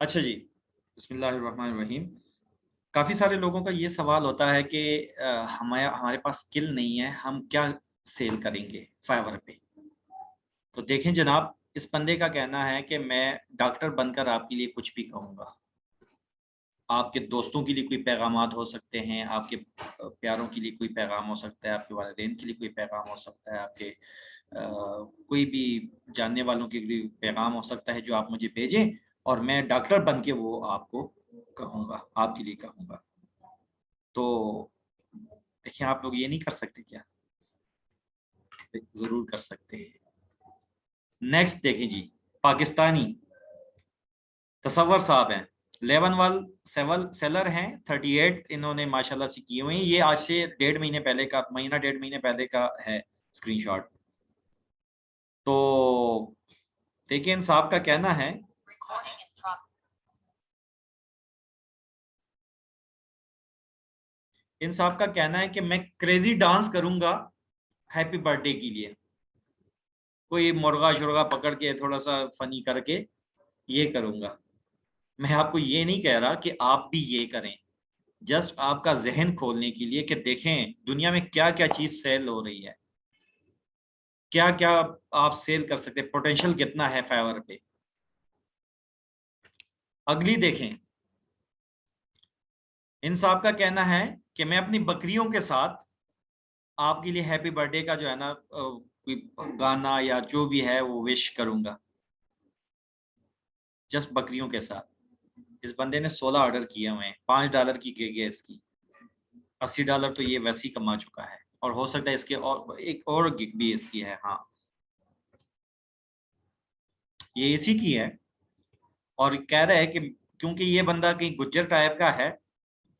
अच्छा जी, बिस्मिल्लाहिर्रहमानिर्रहीम। काफ़ी सारे लोगों का ये सवाल होता है कि हमारे हमारे पास स्किल नहीं है, हम क्या सेल करेंगे फाइवर पे। तो देखें जनाब, इस बंदे का कहना है कि मैं डॉक्टर बनकर आपके लिए कुछ भी कहूँगा। आपके दोस्तों के लिए कोई पैगामात हो सकते हैं, आपके प्यारों के लिए कोई पैगाम हो सकता है, आपके वालिदैन के लिए कोई पैगाम हो सकता है, आपके कोई भी जानने वालों के लिए पैगाम हो सकता है जो आप मुझे भेजें और मैं डॉक्टर बन के वो आपको कहूँगा, आपके लिए कहूँगा। तो देखिए, आप लोग ये नहीं कर सकते क्या? ज़रूर कर सकते हैं। नेक्स्ट देखें जी, पाकिस्तानी तसव्वुर साहब हैं, 11 वाल सेवल सेलर हैं, 38 इन्होंने माशाल्लाह से किए हुए हैं। ये आज से डेढ़ महीने पहले का, महीना डेढ़ महीने पहले का है स्क्रीनशॉट। तो देखिए, इन साहब का कहना है, इन साहब का कहना है कि मैं क्रेजी डांस करूंगा हैप्पी बर्थडे के लिए। कोई मुर्गा शुर्गा पकड़ के थोड़ा सा फनी करके ये करूंगा। मैं आपको ये नहीं कह रहा कि आप भी ये करें, जस्ट आपका जहन खोलने के लिए कि देखें दुनिया में क्या क्या चीज सेल हो रही है, क्या क्या आप सेल कर सकते हैं, पोटेंशियल कितना है फाइवर पे। अगली देखें, इन साहब का कहना है कि मैं अपनी बकरियों के साथ आपके लिए हैप्पी बर्थडे का जो है ना कोई गाना या जो भी है वो विश करूंगा, जस्ट बकरियों के साथ। इस बंदे ने 16 ऑर्डर किए हुए हैं, $5 की गिग है इसकी। $80 तो ये वैसे ही कमा चुका है, और हो सकता है इसके और एक और गिग भी इसकी है। हाँ, ये इसी की है। और कह रहा है कि क्योंकि ये बंदा कहीं गुज्जर टाइप का है,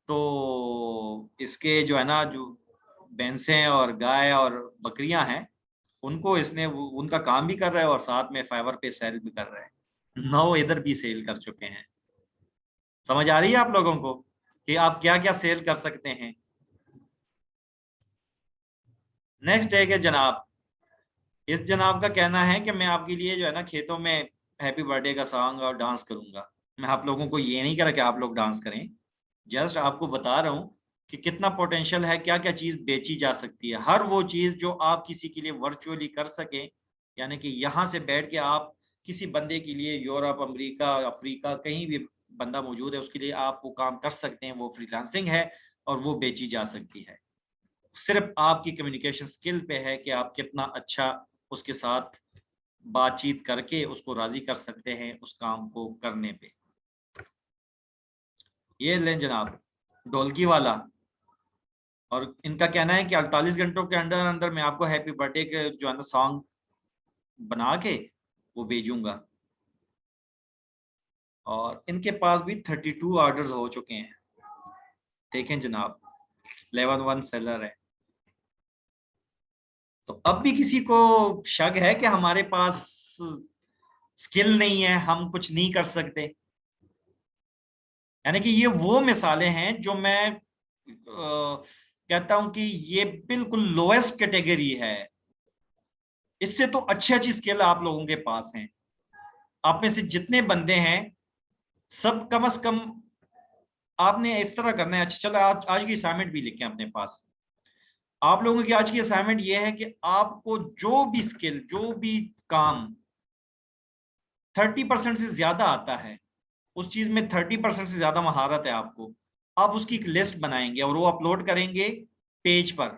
तो इसके जो है ना, जो भैंसें और गाय और बकरियां हैं, उनको इसने उनका काम भी कर रहा है और साथ में फाइवर पे सेल भी कर रहा है। 9 इधर भी सेल कर चुके हैं। समझ आ रही है आप लोगों को कि आप क्या क्या सेल कर सकते हैं? नेक्स्ट है कि जनाब, इस जनाब का कहना है कि मैं आपके लिए जो है ना खेतों में हैप्पी बर्थडे का सॉन्ग और डांस करूंगा। मैं आप लोगों को ये नहीं कह रहा कि आप लोग डांस करें, जस्ट आपको बता रहा हूँ कि कितना पोटेंशियल है, क्या क्या चीज़ बेची जा सकती है। हर वो चीज़ जो आप किसी के लिए वर्चुअली कर सकें, यानी कि यहाँ से बैठ के आप किसी बंदे के लिए यूरोप, अमेरिका, अफ्रीका, कहीं भी बंदा मौजूद है उसके लिए आप वो काम कर सकते हैं। वो फ्रीलांसिंग है और वो बेची जा सकती है। सिर्फ आपकी कम्युनिकेशन स्किल पे है कि आप कितना अच्छा उसके साथ बातचीत करके उसको राजी कर सकते हैं उस काम को करने पे। ये लें जनाब, ढोलकी वाला। और इनका कहना है कि 48 घंटों के अंदर अंदर मैं आपको हैप्पी बर्थडे के जो है ना सॉन्ग बना के वो भेजूंगा। और इनके पास भी 32 ऑर्डर्स हो चुके हैं। देखें जनाब, 11 सेलर है। तो अब भी किसी को शक है कि हमारे पास स्किल नहीं है, हम कुछ नहीं कर सकते? यानी कि ये वो मिसालें हैं जो मैं कहता हूं कि ये बिल्कुल लोएस्ट कैटेगरी है। इससे तो अच्छी अच्छी स्किल आप लोगों के पास हैं। आप में से जितने बंदे हैं, सब कम से कम आपने इस तरह करना है। अच्छा चलो, आज की असाइनमेंट भी लिखें अपने पास। आप लोगों की आज की असाइनमेंट ये है कि आपको जो भी स्किल, जो भी काम 30% से ज्यादा आता है, उस चीज में 30% से ज्यादा महारत है आपको, आप उसकी एक लिस्ट बनाएंगे और वो अपलोड करेंगे पेज पर,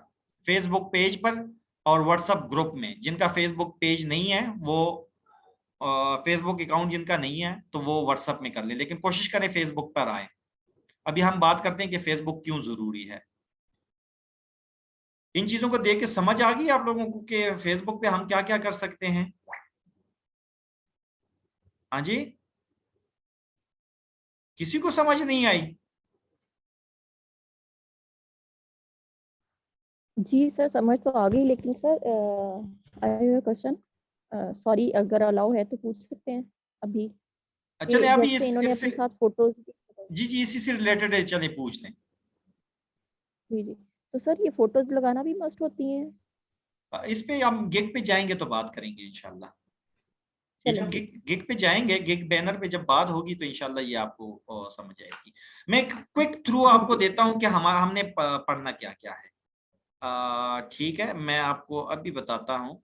फेसबुक पेज पर और व्हाट्सएप ग्रुप में। जिनका फेसबुक पेज नहीं है वो, फेसबुक अकाउंट जिनका नहीं है तो वो व्हाट्सएप में कर ले, लेकिन कोशिश करें फेसबुक पर आए। अभी हम बात करते हैं कि फेसबुक क्यों जरूरी है। इन चीजों को देख के समझ आ गई आप लोगों को कि फेसबुक पे हम क्या क्या कर सकते हैं? हाँ जी, किसी को समझ नहीं आई? जी सर, समझ तो आ गई, लेकिन sir I have question. Sorry, अगर अलाउ है तो पूछ सकते हैं अभी? चले कि अभी जैसे इन्होंने इससे, अपने साथ फोटोज भी। जी जी, इसी से रिलेटेड है, चले पूछ लें। जी जी। तो सर, ये फोटोज लगाना भी मस्ट होती हैं? इस पे हम गिग पे जाएंगे तो बात करेंगे इंशाल्लाह। ये जब गिग पे जाएंगे, गिग बैनर पे जब बात होगी तो इंशाल्लाह ये आपको समझ आएगी। मैं एक क्विक थ्रू आपको देता हूँ कि हमने पढ़ना क्या क्या है। ठीक है, मैं आपको अभी बताता हूँ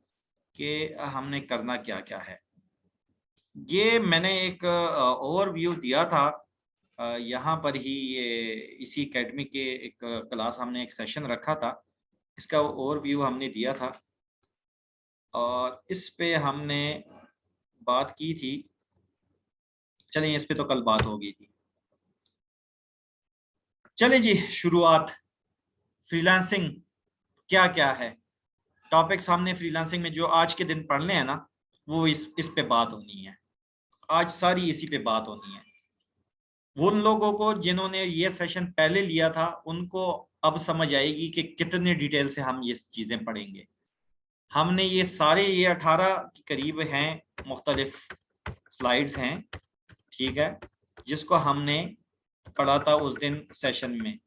कि हमने करना क्या क्या है। ये मैंने एक ओवरव्यू दिया था यहाँ पर ही, ये इसी एकेडमी के एक क्लास, हमने एक सेशन रखा था, इसका ओवरव्यू हमने दिया था और इस पे हमने बात की थी। चलिए, इस पे तो कल बात हो गई थी। चलिए जी, शुरुआत। फ्रीलांसिंग क्या क्या है, टॉपिक्स हमने फ्रीलांसिंग में जो आज के दिन पढ़ने हैं ना, वो इस पे बात होनी है। आज सारी इसी पे बात होनी है। उन लोगों को जिन्होंने ये सेशन पहले लिया था उनको अब समझ आएगी कि कितने डिटेल से हम ये चीज़ें पढ़ेंगे। हमने ये सारे, ये 18 के करीब हैं, मुख्तलिफ स्लाइड्स हैं, ठीक है, जिसको हमने पढ़ा था उस दिन सेशन में,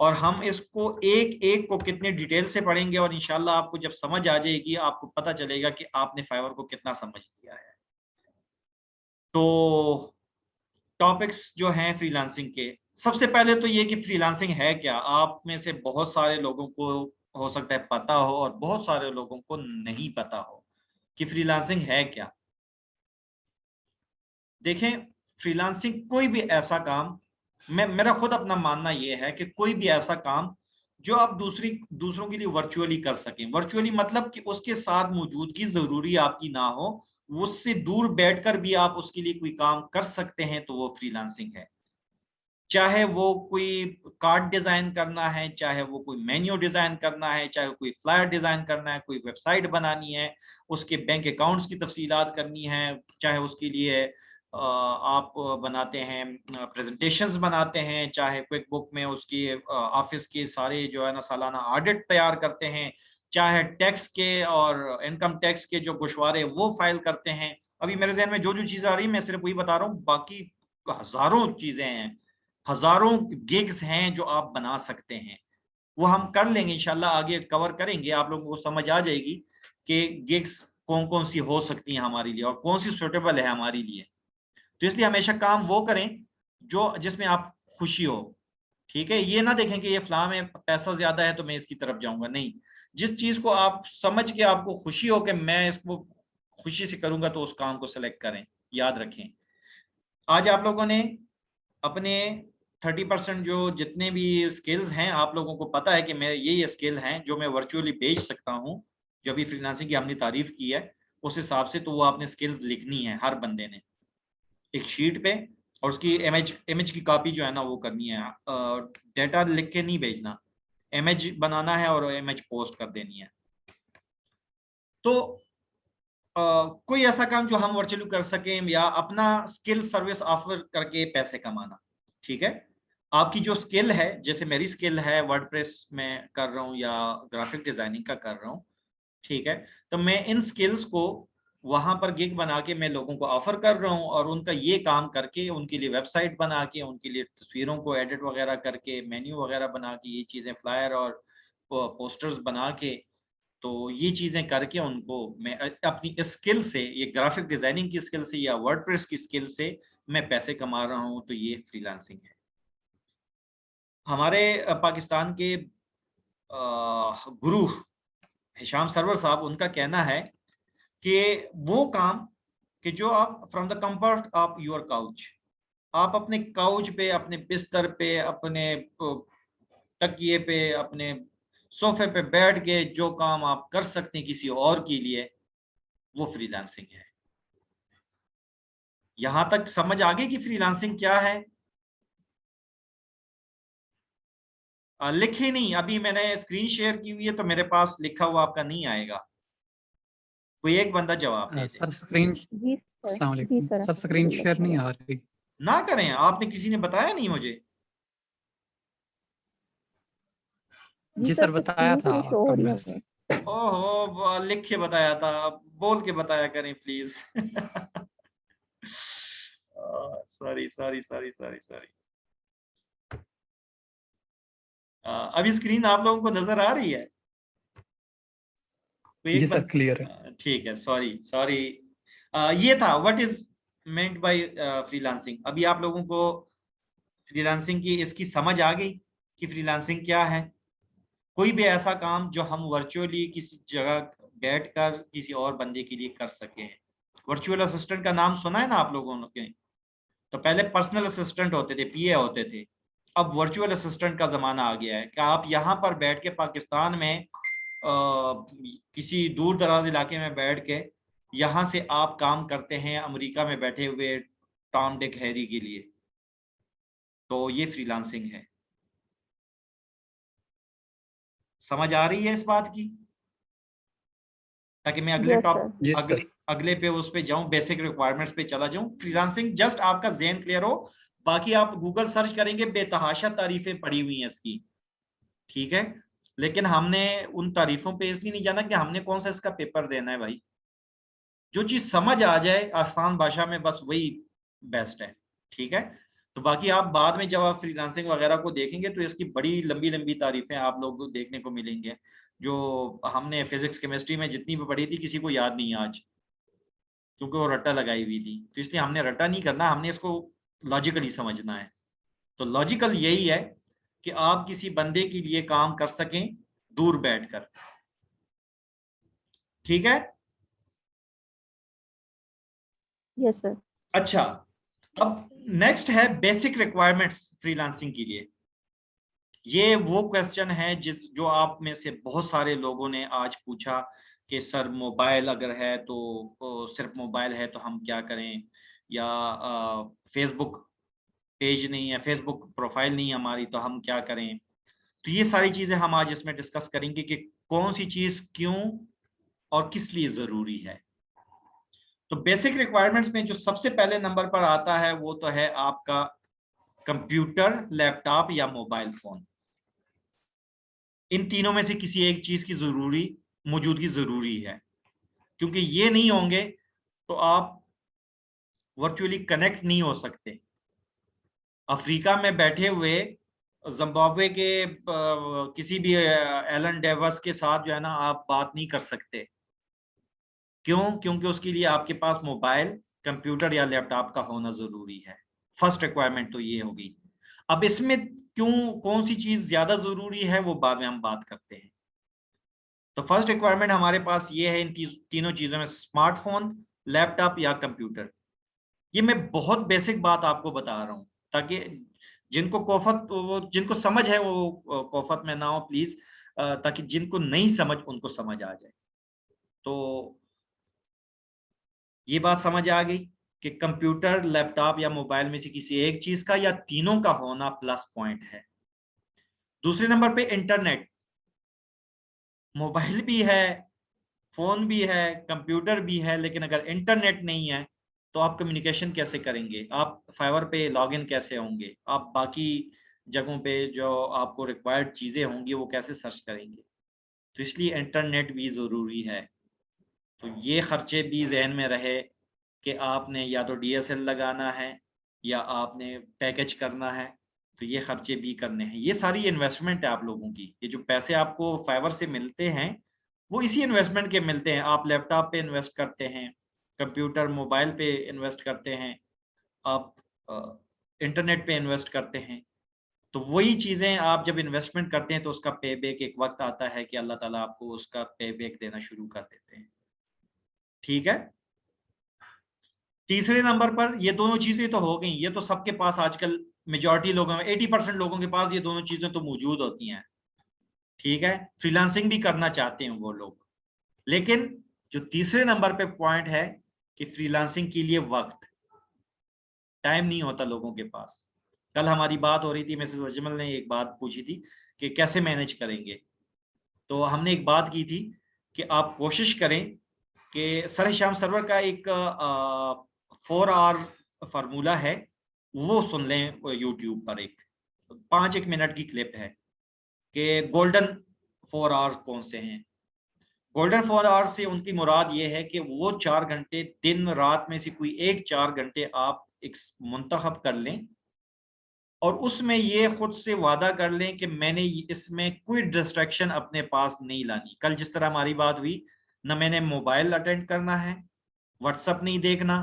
और हम इसको एक एक को कितने डिटेल से पढ़ेंगे और इंशाल्लाह आपको जब समझ आ जाएगी आपको पता चलेगा कि आपने फाइवर को कितना समझ लिया है। तो टॉपिक्स जो हैं फ्रीलांसिंग के, सबसे पहले तो ये कि फ्रीलांसिंग है क्या। आप में से बहुत सारे लोगों को हो सकता है पता हो और बहुत सारे लोगों को नहीं पता हो कि फ्रीलांसिंग है क्या। देखें, फ्रीलांसिंग कोई भी ऐसा काम, मेरा खुद अपना मानना यह है कि कोई भी ऐसा काम जो आप दूसरों के लिए वर्चुअली कर सकें। वर्चुअली मतलब कि उसके साथ मौजूदगी जरूरी आपकी ना हो, उससे दूर बैठकर भी आप उसके लिए कोई काम कर सकते हैं, तो वो फ्रीलांसिंग है। चाहे वो कोई कार्ड डिजाइन करना है, चाहे वो कोई मेन्यू डिजाइन करना है, चाहे कोई फ्लायर डिजाइन करना है, कोई वेबसाइट बनानी है, उसके बैंक अकाउंट्स की तफसीलात करनी है, चाहे उसके लिए आप बनाते हैं प्रेजेंटेशंस बनाते हैं, चाहे क्विक बुक में उसकी ऑफिस के सारे जो है ना सालाना ऑडिट तैयार करते हैं, चाहे टैक्स के और इनकम टैक्स के जो गोशवारे वो फाइल करते हैं। अभी मेरे जहन में जो जो चीज़ आ रही है मैं सिर्फ वही बता रहा हूँ, बाकी हजारों चीज़ें हैं, हजारों गिग्स हैं जो आप बना सकते हैं। वो हम कर लेंगे इंशाल्लाह, आगे कवर करेंगे, आप लोगों को समझ आ जाएगी कि गिग्स कौन कौन सी हो सकती हैं हमारे लिए और कौन सी सुटेबल है हमारे लिए। तो इसलिए हमेशा काम वो करें जो जिसमें आप खुशी हो, ठीक है। ये ना देखें कि ये फलां में पैसा ज्यादा है तो मैं इसकी तरफ जाऊंगा, नहीं। जिस चीज को आप समझ के आपको खुशी हो कि मैं इसको खुशी से करूंगा, तो उस काम को सेलेक्ट करें। याद रखें, आज आप लोगों ने अपने 30% जो जितने भी स्किल्स हैं, आप लोगों को पता है कि मैं ये स्किल हैं जो मैं वर्चुअली बेच सकता हूं। जो भी फ्रीलांसिंग की हमने तारीफ की है उस हिसाब से, तो वो आपने स्किल्स लिखनी है हर बंदे ने एक शीट पे, और उसकी इमेज की कॉपी जो है ना वो करनी है। डेटा लिख के नहीं भेजना, इमेज बनाना है और इमेज पोस्ट कर देनी है। तो कोई ऐसा काम जो हम वर्चुअली कर सकें या अपना स्किल सर्विस ऑफर करके पैसे कमाना, ठीक है। आपकी जो स्किल है, जैसे मेरी स्किल है वर्डप्रेस में कर रहा हूँ या ग्राफिक डिजाइनिंग का कर रहा हूँ, ठीक है, तो मैं इन स्किल्स को वहां पर गिग बना के मैं लोगों को ऑफर कर रहा हूँ और उनका ये काम करके उनके लिए वेबसाइट बना के, उनके लिए तस्वीरों को एडिट वगैरह करके, मेन्यू वगैरह बना के, ये चीजें फ्लायर और पोस्टर्स बना के, तो ये चीजें करके उनको मैं अपनी स्किल से, ये ग्राफिक डिजाइनिंग की स्किल से या वर्डप्रेस की स्किल से मैं पैसे कमा रहा हूँ, तो ये फ्रीलांसिंग है। हमारे पाकिस्तान के गुरु हिशाम सरवर साहब, उनका कहना है कि वो काम कि जो आप from the comfort of your couch, आप अपने काउच पे, अपने बिस्तर पे, अपने तकिए पे, अपने सोफे पे बैठ के जो काम आप कर सकते हैं किसी और के लिए, वो फ्रीलांसिंग है। यहां तक समझ आ गई कि फ्रीलांसिंग क्या है। लिखे नहीं, अभी मैंने स्क्रीन शेयर की हुई है तो मेरे पास लिखा हुआ आपका नहीं आएगा। कोई एक बंदा जवाब दे दे। सर स्क्रीन जी सर, अस्सलाम जी वालेकुम सर, सर, स्क्रीन शेयर नहीं अल्हम्दुलिल्लाह। आ रही। ना करें, आपने किसी ने बताया नहीं मुझे। जी जी सर, सर, बताया स्क्रीन था तो शो हो आपका रही है हमें। मैसेज। ओहो, लिख के बताया था, बोल के बताया करें please. Sorry sorry sorry sorry sorry. अभी स्क्रीन आप लोगों को नजर आ रही है? तो जी एक सर, क्लियर है। ठीक है, सॉरी सॉरी। ये था what is meant by freelancing. अभी आप लोगों को फ्रीलांसिंग की इसकी समझ आ गई कि फ्रीलांसिंग क्या है। कोई भी ऐसा काम जो हम वर्चुअली किसी जगह बैठकर किसी और बंदे के लिए कर सकें। वर्चुअल असिस्टेंट का नाम सुना है ना आप लोगों ने? तो पहले पर्सनल असिस्टेंट होते थे, पीए होते थे। अब वर्चुअल असिस्टेंट का जमाना आ गया है कि आप यहाँ पर बैठ के पाकिस्तान में किसी दूर दराज इलाके में बैठ के यहाँ से आप काम करते हैं अमेरिका में बैठे हुए टॉम डिक हैरी के लिए। तो ये फ्रीलांसिंग है। समझ आ रही है इस बात की? ताकि मैं अगले यस टॉप सर। जी अगले सर। अगले पे उस पे जाऊं, बेसिक रिक्वायरमेंट्स पे चला जाऊं। फ्रीलांसिंग जस्ट आपका ज़हन क्लियर हो। बाकी आप गूगल सर्च करेंगे, बेतहाशा तारीफें पड़ी हुई हैं इसकी, ठीक है। लेकिन हमने उन तारीफों पे इसलिए नहीं जाना कि हमने कौन सा इसका पेपर देना है भाई। जो चीज समझ आ जाए आसान भाषा में, बस वही बेस्ट है, ठीक है। तो बाकी आप बाद में जब आप फ्रीलांसिंग वगैरह को देखेंगे तो इसकी बड़ी लंबी लंबी तारीफें आप लोग को देखने को मिलेंगे, जो हमने फिजिक्स केमिस्ट्री में जितनी भी पढ़ी थी किसी को याद नहीं है आज, क्योंकि वो रट्टा लगाई हुई थी। तो इसलिए हमने रट्टा नहीं करना, हमने इसको लॉजिकली समझना है। तो लॉजिकल यही है कि आप किसी बंदे के लिए काम कर सकें दूर बैठकर, ठीक है। Yes sir. अच्छा, अब नेक्स्ट है बेसिक रिक्वायरमेंट्स फ्रीलांसिंग के लिए। ये वो क्वेश्चन है जो आप में से बहुत सारे लोगों ने आज पूछा कि सर मोबाइल अगर है तो सिर्फ मोबाइल है तो हम क्या करें, या फेसबुक पेज नहीं है, फेसबुक प्रोफाइल नहीं है हमारी तो हम क्या करें। तो ये सारी चीजें हम आज इसमें डिस्कस करेंगे कि कौन सी चीज क्यों और किस लिए जरूरी है। तो बेसिक रिक्वायरमेंट्स में जो सबसे पहले नंबर पर आता है वो तो है आपका कंप्यूटर, लैपटॉप या मोबाइल फोन। इन तीनों में से किसी एक चीज की मौजूदगी जरूरी है, क्योंकि ये नहीं होंगे तो आप वर्चुअली कनेक्ट नहीं हो सकते। अफ्रीका में बैठे हुए जिम्बाब्वे के किसी भी एलन डेवस के साथ जो है ना आप बात नहीं कर सकते। क्यों? क्योंकि उसके लिए आपके पास मोबाइल, कंप्यूटर या लैपटॉप का होना जरूरी है। फर्स्ट रिक्वायरमेंट तो ये होगी। अब इसमें क्यों कौन सी चीज ज्यादा जरूरी है वो बाद में हम बात करते हैं। तो फर्स्ट रिक्वायरमेंट हमारे पास ये है इन तीनों चीजों में, स्मार्टफोन, लैपटॉप या कंप्यूटर। ये मैं बहुत बेसिक बात आपको बता रहा हूं ताकि जिनको समझ है वो कोफत में ना हो प्लीज, ताकि जिनको नहीं समझ उनको समझ आ जाए। तो ये बात समझ आ गई कि कंप्यूटर, लैपटॉप या मोबाइल में से किसी एक चीज का या तीनों का होना प्लस पॉइंट है। दूसरे नंबर पे इंटरनेट। मोबाइल भी है, फोन भी है, कंप्यूटर भी है, लेकिन अगर इंटरनेट नहीं है तो आप कम्युनिकेशन कैसे करेंगे, आप फाइवर पे लॉगिन कैसे होंगे, आप बाकी जगहों पे जो आपको रिक्वायर्ड चीजें होंगी वो कैसे सर्च करेंगे। तो इसलिए इंटरनेट भी जरूरी है। तो ये खर्चे भी जहन में रहे कि आपने या तो डीएसएल लगाना है या आपने पैकेज करना है, तो ये खर्चे भी करने हैं। ये सारी इन्वेस्टमेंट है आप लोगों की। ये जो पैसे आपको फाइवर से मिलते हैं वो इसी इन्वेस्टमेंट के मिलते हैं। आप लैपटॉप पे इन्वेस्ट करते हैं, कंप्यूटर मोबाइल पे इन्वेस्ट करते हैं, आप इंटरनेट पे इन्वेस्ट करते हैं। तो वही चीज़ें आप जब इन्वेस्टमेंट करते हैं तो उसका पे बैक एक वक्त आता है कि अल्लाह ताला आपको उसका पे बैक देना शुरू कर देते हैं, ठीक है। तीसरे नंबर पर ये दोनों चीजें तो हो गई, ये तो सबके पास आजकल मेजॉरिटी लोगों में 80% लोगों के पास ये दोनों चीजें तो मौजूद होती हैं, ठीक है। फ्रीलांसिंग भी करना चाहते हैं वो लोग। लेकिन जो तीसरे नंबर पे पॉइंट है कि फ्रीलांसिंग के लिए वक्त, टाइम नहीं होता लोगों के पास। कल हमारी बात हो रही थी, मिसेस अजमल ने एक बात पूछी थी कि कैसे मैनेज करेंगे। तो हमने एक बात की थी कि आप कोशिश करें कि सर श्याम सरवर का एक 4 आवर फार्मूला है, वो सुन लें यूट्यूब पर। एक 5 मिनट की क्लिप है कि गोल्डन 4 आवर कौन से हैं। गोल्डन 4 आवर से उनकी मुराद ये है कि वो 4 घंटे दिन रात में से कोई एक 4 घंटे आप एक मुंतखब कर लें और उसमें ये खुद से वादा कर लें कि मैंने इसमें कोई डिस्ट्रैक्शन अपने पास नहीं लानी। कल जिस तरह हमारी बात हुई, ना मैंने मोबाइल अटेंड करना है, व्हाट्सएप नहीं देखना,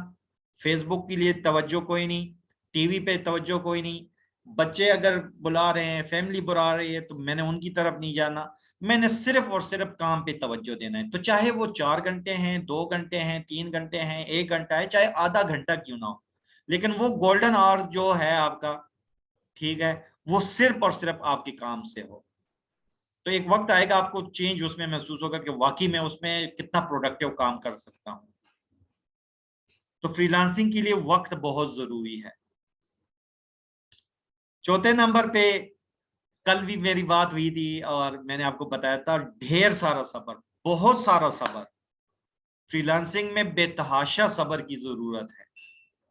फेसबुक के लिए तवज्जो कोई नहीं, टीवी पे तवज्जो कोई नहीं, बच्चे अगर बुला रहे हैं, फैमिली बुला रही है, तो मैंने उनकी तरफ नहीं जाना, मैंने सिर्फ और सिर्फ काम पे तवज्जो देना है। तो चाहे वो 4 घंटे हैं, 2 घंटे हैं, 3 घंटे हैं, 1 घंटा है, चाहे आधा घंटा क्यों ना हो, लेकिन वो गोल्डन आवर जो है आपका, ठीक है, वो सिर्फ और सिर्फ आपके काम से हो। तो एक वक्त आएगा आपको चेंज उसमें महसूस होगा कि वाकई में उसमें कितना प्रोडक्टिव काम कर सकता हूं। तो फ्रीलांसिंग के लिए वक्त बहुत जरूरी है। चौथे नंबर पे, कल भी मेरी बात हुई थी और मैंने आपको बताया था, ढेर सारा सब्र, बहुत सारा सब्र। फ्रीलांसिंग में बेतहाशा सब्र की जरूरत है।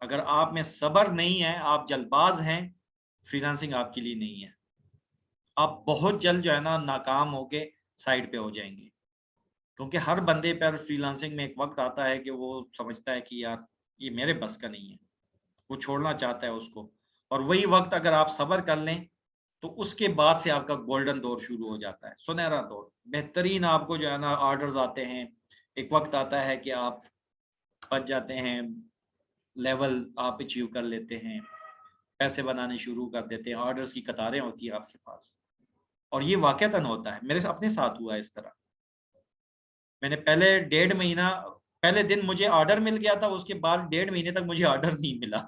अगर आप में सब्र नहीं है, आप जल्दबाज हैं, फ्रीलांसिंग आपके लिए नहीं है। आप बहुत जल्द जो है ना नाकाम होके साइड पे हो जाएंगे, क्योंकि हर बंदे पर फ्रीलांसिंग में एक वक्त आता है कि वो समझता है कि यार ये मेरे बस का नहीं है, वो छोड़ना चाहता है उसको। और वही वक्त अगर आप सब्र कर लें, तो उसके बाद से आपका गोल्डन दौर शुरू हो जाता है, सुनहरा दौर, बेहतरीन आपको जो है ना ऑर्डर्स आते हैं। एक वक्त आता है कि आप बच जाते हैं, लेवल आप अचीव कर लेते हैं, पैसे बनाने शुरू कर देते हैं, ऑर्डर्स की कतारें होती है आपके पास। और ये वाकयातन होता है, मेरे अपने साथ हुआ है इस तरह। मैंने पहले 1.5 महीना, पहले दिन मुझे ऑर्डर मिल गया था, उसके बाद 1.5 महीने तक मुझे ऑर्डर नहीं मिला।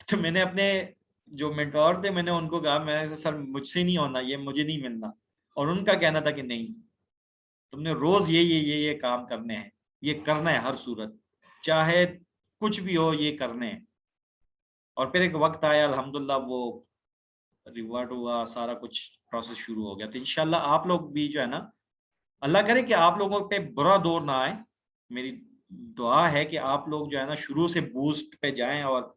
तो मैंने अपने जो मेंटोर थे, मैंने उनको कहा, मैं सर मुझसे नहीं होना, ये मुझे नहीं मिलना। और उनका कहना था कि नहीं, तुमने रोज ये काम करने हैं, ये करना है हर सूरत, चाहे कुछ भी हो, ये करने हैं। और फिर एक वक्त आया, अल्हम्दुलिल्लाह वो रिवॉर्ड हुआ, सारा कुछ प्रोसेस शुरू हो गया। तो इंशाल्लाह आप लोग भी जो है ना, अल्लाह करे कि आप लोगों पे बुरा दौर ना आए। मेरी दुआ है कि आप लोग जो है ना शुरू से बूस्ट पे जाएं और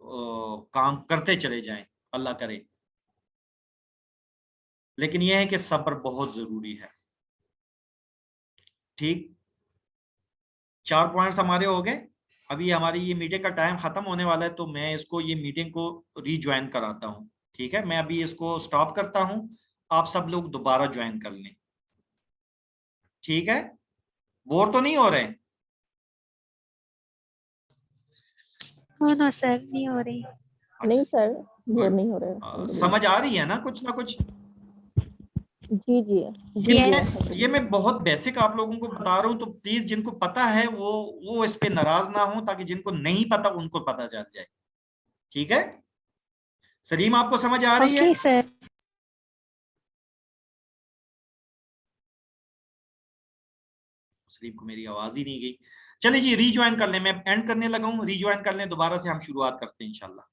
काम करते चले जाएं, अल्लाह करे। लेकिन यह है कि सब्र बहुत जरूरी है। ठीक, 4 पॉइंट्स हमारे हो गए। अभी हमारी ये मीटिंग का टाइम खत्म होने वाला है, तो मैं इसको, ये मीटिंग को रीज्वाइन कराता हूँ। ठीक है, मैं अभी इसको स्टॉप करता हूँ, आप सब लोग दोबारा ज्वाइन कर लें। ठीक है, बोर तो नहीं हो रहे? नो नो सर, नहीं हो रही। नहीं अच्छा, सर, बोर गुड। नहीं हो रहे अल्हम्दुलिल्लाह। समझ आ रही है ना कुछ ना कुछ? जी जी ये जी जी यस। ये अल्हम्दुलिल्लाह। मैं बहुत बेसिक आप लोगों को बता रहा हूँ, तो प्लीज जिनको पता है वो इस पे नाराज ना हो, ताकि जिनको नहीं पता उनको पता चल जाए। ठीक है, सलीम आपको समझ आ रही है? Okay sir. सलीम को मेरी आवाज ही नहीं गई। चलिए जी, रीज्वाइन कर लें, मैं एंड करने लगा हूँ, रीज्वाइन कर लें, दोबारा से हम शुरुआत करते हैं इंशाल्लाह।